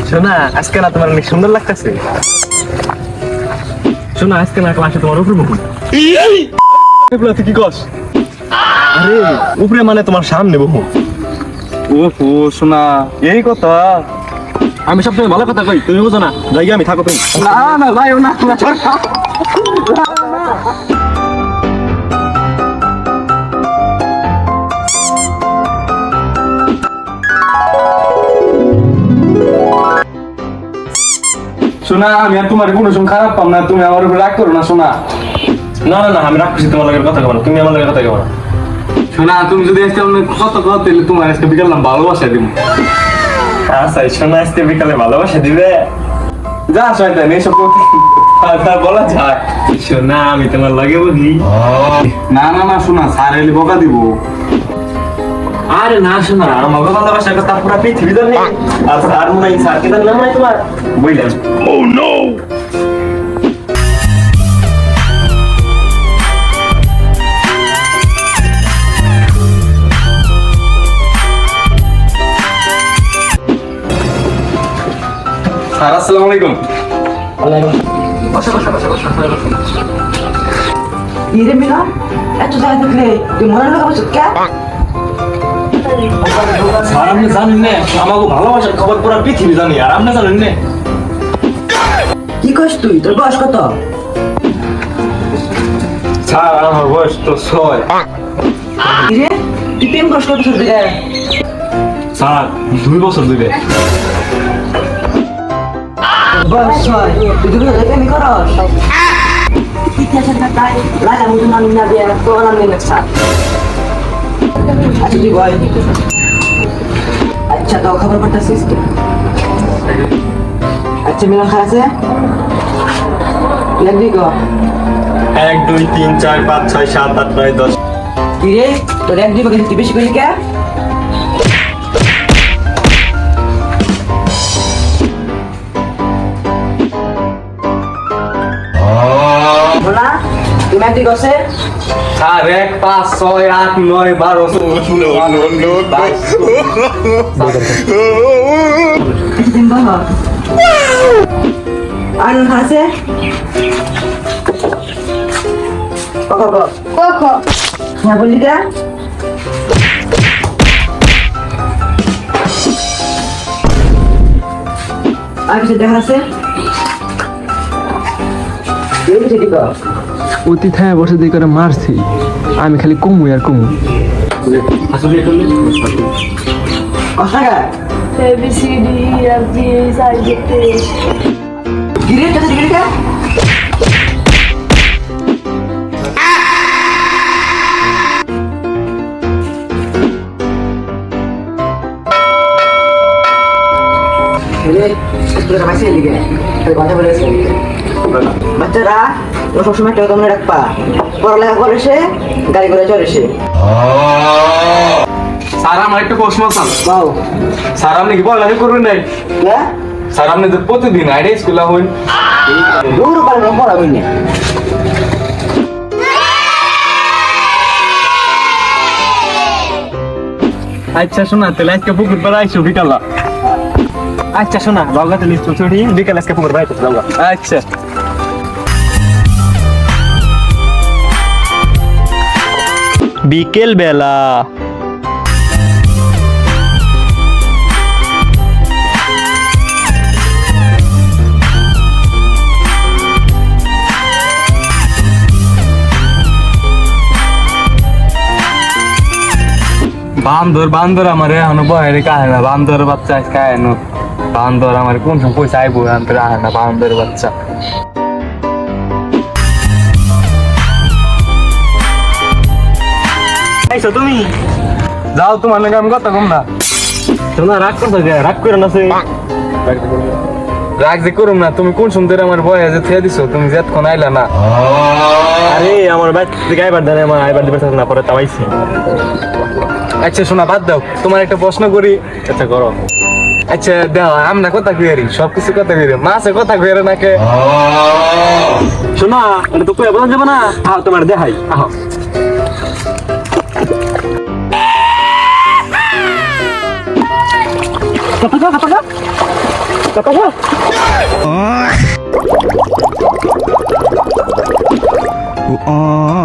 শোনা আজকে না তোমার অনেক সুন্দর লাগতেছে। শোনা আজকে না ক্লাসে তোমার উপরে বকুন। কি কস? আরে উপরে মানে তোমার সামনে বহু। ওহো শোনা এই কথা। আমি সবসময় ভালো কথা কই, তুমি বুঝো না? যাই আমি থাকো তুমি। না না যাইও না। শোনা আমি আর তোমার কোনো সময় খারাপ পাম না, তুমি আমার উপর রাগ করো না। শোনা না না না আমি রাখছি, তোমার লাগে কথা কেমন, তুমি আমার লাগে কথা কেমন। শোনা তুমি যদি আজকে কত কথা তাহলে তোমার আজকে বিকালাম ভালোবাসা দিব। আচ্ছা শোনা আজকে বিকালে ভালোবাসা দিবে। যা শয়তান এইসব কথা বলা যায়। শোনা আমি তোমার লাগে বুঝি। না না না শোনা স্যার এলে বকা দিব। আরে না শোনা আমাকে ভালোবাসার কথা পুরো পৃথিবী জানে। আর স্যার মনে হয় স্যার কে জানে না মনে হয় তোমার বুঝলাম। ও নো স্যার আসসালামু আলাইকুম। ইরে মিলা এত জায়গা দেখলে তুই মনে লাগা বসে কে? স্যার আপনি জানেন না আমাকে ভালোবাসার খবর পুরো পৃথিবী জানি, আর আপনি জানেন না। কি কইস তুই? তোর বয়স কত? স্যার আমার বয়স তো 6। ইরে তুই প্রেম কষ্ট কত বছর দিকে? স্যার 2 বছর ধরে। বয়স 6 তুই দুটো প্রেম করস? ইতিহাস একটা তাই লালা মুজু নাম না দিয়ে তো নাম নেই স্যার। আচ্ছা তুই বল। আচ্ছা তো খবর পাঠাছিস কি? আচ্ছা মিলন খায় আছে? লাগবি গো 1 2 3 4 5 6 7 8 9 10। ইরে তোর এক দুই বাকি তুই বেশি কইলি কে? বলা তুমি একদিক আছে? স্যার 1 5 6 8 9 12 দিন বল আর আছে? কখন হ্যাঁ বললি কে? আর কিছু দেখা আছে? অতি থায় বসে দিয়ে করে মারছি, আমি খালি কমু আর কমু। আসলে করলে অসাগা A B C D E F G H I J K গিরে তো গিরে কে? বাচ্চারা সবসময় একটা কথা মনে রাখবা, পড়ালেখা করে সে গাড়ি করে চলে সে। স্যার আমার একটা প্রশ্ন স্যার। বাউ স্যার আপনি কি পড়ালেখা করবেন নাই? কে? স্যার আপনি তো প্রতিদিন আইডে স্কুলে হইন। দূর পারে না পড়াবি না। আচ্ছা শোনা তাহলে আজকে পুকুর পাড়া আইসো বিকালা। আচ্ছা শোনা বাগাতে লিস্ট ছড়ি বিকাল আজকে পুকুর পাড়া যাবো। আচ্ছা বিকেল বেলা বান্দর আমার এখনো বহের কাহে না। বান্দর বাচ্চা আজকে আয় না। বান্দর আমার কোন সময় পয়সা আইবো আনতে আহে না। বান্দর বাচ্চা আইসো তুমি। যাও তোমার নাকি আমি কথা কম না। শোনা রাগ করছো কে? রাগ করে না সে। রাগ যে করুম না, তুমি কোন সুন্দর আমার বয়ে যে থিয়া দিছো, তুমি যেতক্ষণ আইলা না। আরে আমার বাইক থেকে আইবার দেন, আমার আইবার দিবার না পরে তাইছি। আচ্ছা শোনা বাদ দাও, তোমার একটা প্রশ্ন করি। আচ্ছা করো। আচ্ছা দাও আমরা কথা কইরি, সবকিছু কথা কইরি, মাছে কথা কইরে নাকি? শোনা এটা তো কই বলা যাবে না। আহ তোমার দেখাই আহ। Oh